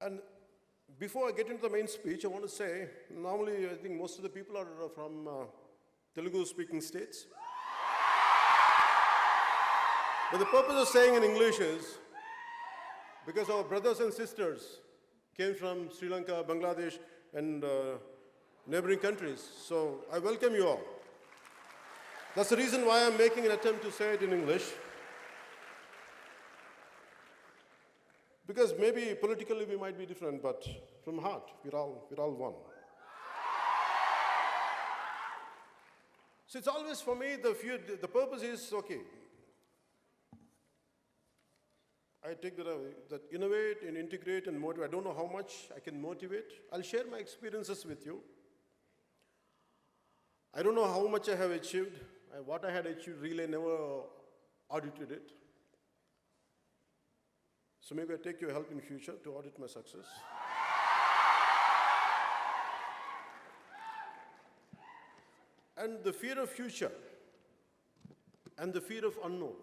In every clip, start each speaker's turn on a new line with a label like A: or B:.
A: And before I get into the main speech, I want to say, normally I think most of the people are from Telugu-speaking states. But the purpose of saying in English is, because our brothers and sisters came from Sri Lanka, Bangladesh, and neighboring countries. So I welcome you all. That's the reason why I'm making an attempt to say it in English. Because maybe politically we might be different, but from heart, we're all one. So it's always for me, the purpose is, okay, I take that innovate and integrate and motivate. I don't know how much I can motivate. I'll share my experiences with you. I don't know how much I have achieved. What I had achieved, really never audited it. So maybe I take your help in future to audit my success. And the fear of future and the fear of unknown,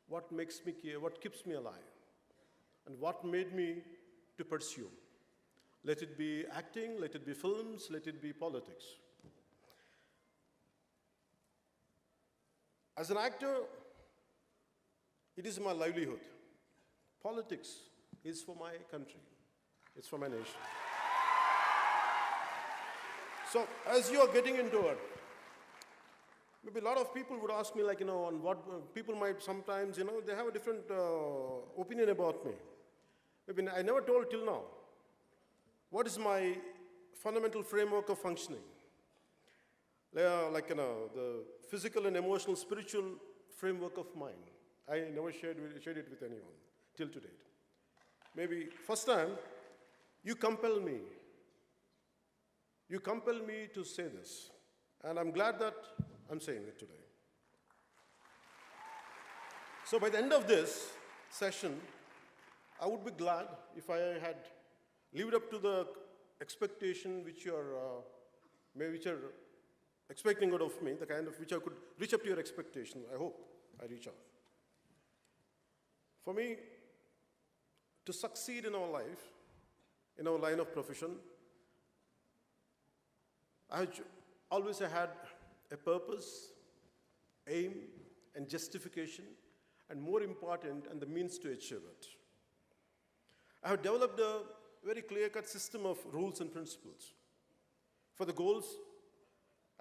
A: what makes me care, what keeps me alive, and what made me to pursue. Let it be acting, let it be films, let it be politics. As an actor, it is my livelihood. Politics is for my country. It's for my nation. So as you are getting into it, maybe a lot of people would ask me, like, on what people might sometimes, they have a different opinion about me. Maybe I never told till now. What is my fundamental framework of functioning? The physical and emotional, spiritual framework of mine. I never shared it with anyone till today. Maybe first time, you compel me. You compel me to say this. And I'm glad that I'm saying it today. So by the end of this session, I would be glad if I had lived up to the expectation which you're expecting out of me, the kind of which I could reach up to your expectation. I hope I reach out. For me, to succeed in our life, in our line of profession, I always had a purpose, aim, and justification, and more important, and the means to achieve it. I have developed a very clear-cut system of rules and principles for the goals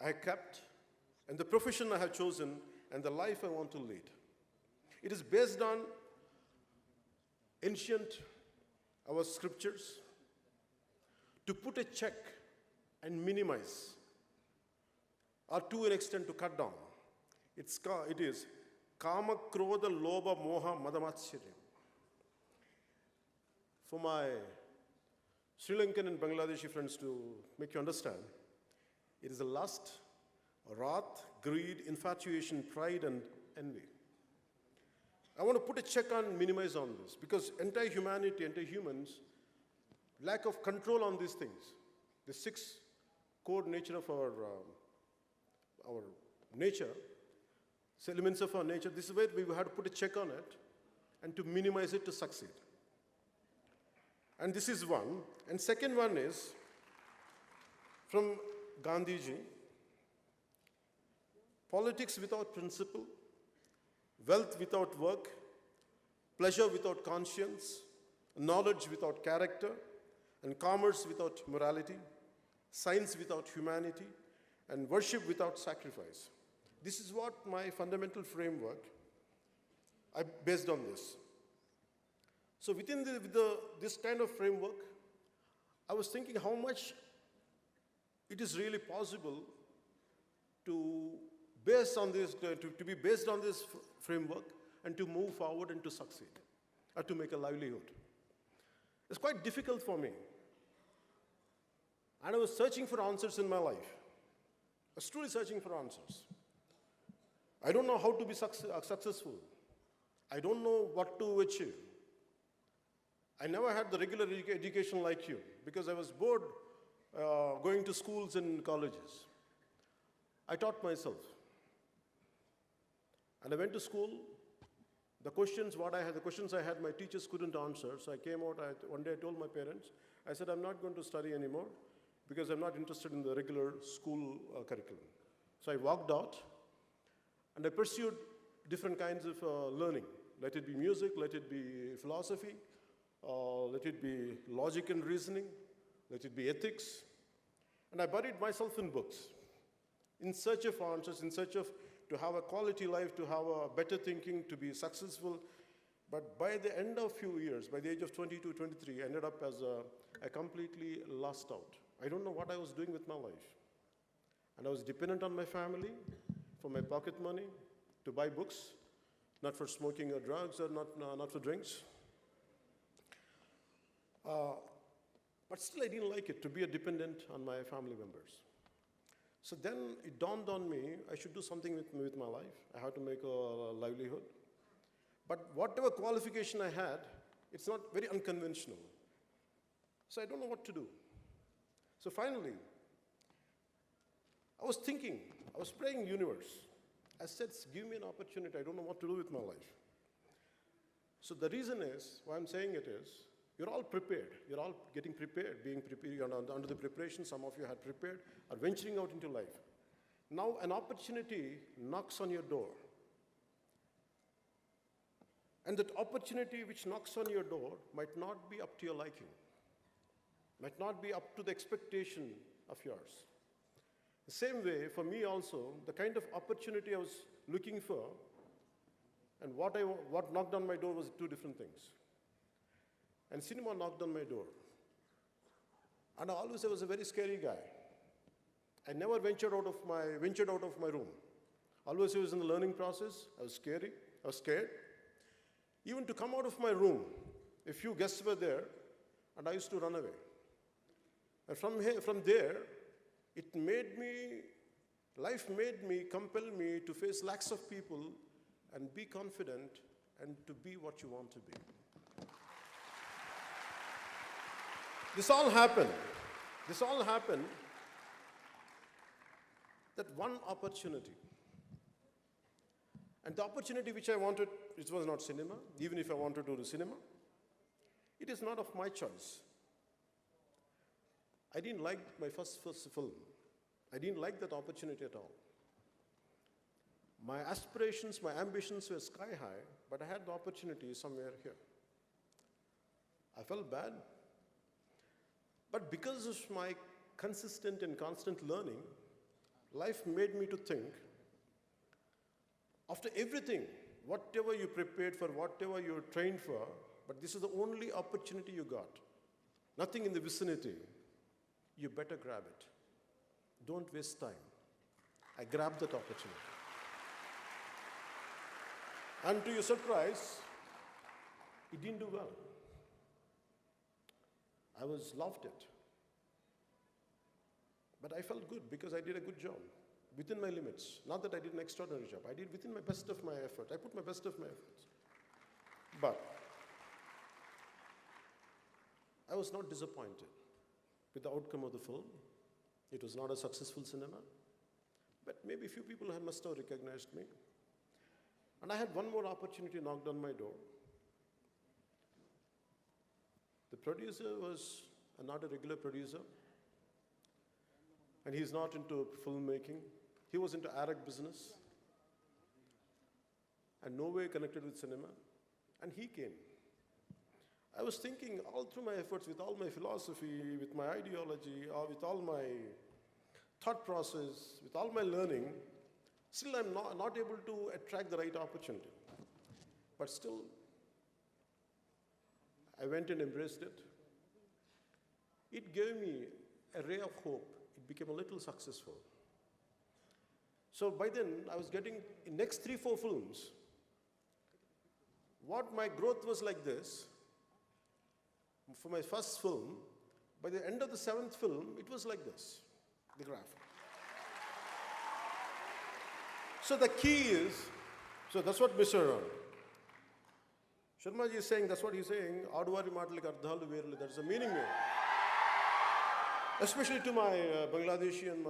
A: I have kept, and the profession I have chosen, and the life I want to lead. It is based on ancient, our scriptures, to put a check and minimize, or to an extent to cut down. It is kama, krodha, lobha, moha, madamatsyaram. For my Sri Lankan and Bangladeshi friends, to make you understand, it is a lust, wrath, greed, infatuation, pride, and envy. I want to put a check on, minimize on this, because entire humanity, entire humans, lack of control on these things. The six core nature of our nature, elements of our nature, this is where we had to put a check on it and to minimize it to succeed. And this is one. And second one is from Gandhiji, politics without principle, wealth without work, pleasure without conscience, knowledge without character, and commerce without morality, science without humanity, and worship without sacrifice. This is what my fundamental framework, I based on this. So within this kind of framework, I was thinking how much it is really possible to base on this, to be based on this framework and to move forward and to succeed, or to make a livelihood. It's quite difficult for me. And I was searching for answers in my life. I was truly searching for answers. I don't know how to be successful. I don't know what to achieve. I never had the regular education like you, because I was bored going to schools and colleges. I taught myself. And I went to school. The questions I had, my teachers couldn't answer. So I came out, one day I told my parents, I said, I'm not going to study anymore because I'm not interested in the regular school curriculum. So I walked out and I pursued different kinds of learning. Let it be music, let it be philosophy, let it be logic and reasoning, let it be ethics. And I buried myself in books, in search of answers, in search of to have a quality life, to have a better thinking, to be successful. But by the end of few years, by the age of 22, 23, I ended up as a completely lost out. I don't know what I was doing with my life. And I was dependent on my family for my pocket money to buy books, not for smoking or drugs or not for drinks. But still I didn't like it to be a dependent on my family members. So then it dawned on me, I should do something with my life. I have to make a livelihood. But whatever qualification I had, it's not very unconventional. So I don't know what to do. So finally, I was thinking, I was praying universe. I said, give me an opportunity. I don't know what to do with my life. So the reason is, why I'm saying it is, you're all prepared. You're all getting prepared, being prepared. You're under the preparation. Some of you had prepared, are venturing out into life. Now an opportunity knocks on your door. And that opportunity which knocks on your door might not be up to your liking, might not be up to the expectation of yours. The same way, for me also, the kind of opportunity I was looking for and what knocked on my door was two different things. And cinema knocked on my door. And I was a very scary guy. I never ventured out of my room. Always I was in the learning process. I was scared. Even to come out of my room, a few guests were there, and I used to run away. And from there, life made me, compelled me to face lakhs of people and be confident and to be what you want to be. This all happened that one opportunity. And the opportunity which I wanted, it was not cinema, even if I wanted to do cinema. It is not of my choice. I didn't like my first film. I didn't like that opportunity at all. My aspirations, my ambitions were sky high, but I had the opportunity somewhere here. I felt bad. But because of my consistent and constant learning, life made me to think, after everything, whatever you prepared for, whatever you trained for, but this is the only opportunity you got, nothing in the vicinity, you better grab it. Don't waste time. I grabbed that opportunity. And to your surprise, it didn't do well. I loved it. But I felt good because I did a good job within my limits. Not that I did an extraordinary job. I did within my best of my effort. I put my best of my efforts. But I was not disappointed with the outcome of the film. It was not a successful cinema. But maybe a few people must have recognized me. And I had one more opportunity knocked on my door. The producer was not a regular producer, and he's not into filmmaking. He was into Arab business, and no way connected with cinema, and he came. I was thinking all through my efforts, with all my philosophy, with my ideology, or with all my thought process, with all my learning, still I'm not able to attract the right opportunity. But still, I went and embraced it. It gave me a ray of hope. It became a little successful. So by then, I was getting, in next 3-4 films, what my growth was like this. For my first film, by the end of the 7th film, it was like this, the graph. So the key is, so that's what Mr. Sharma ji is saying, that's what he's saying, Aduvari Matalik Ardhalu Verlu, that's the meaning here. Especially to my Bangladeshi and my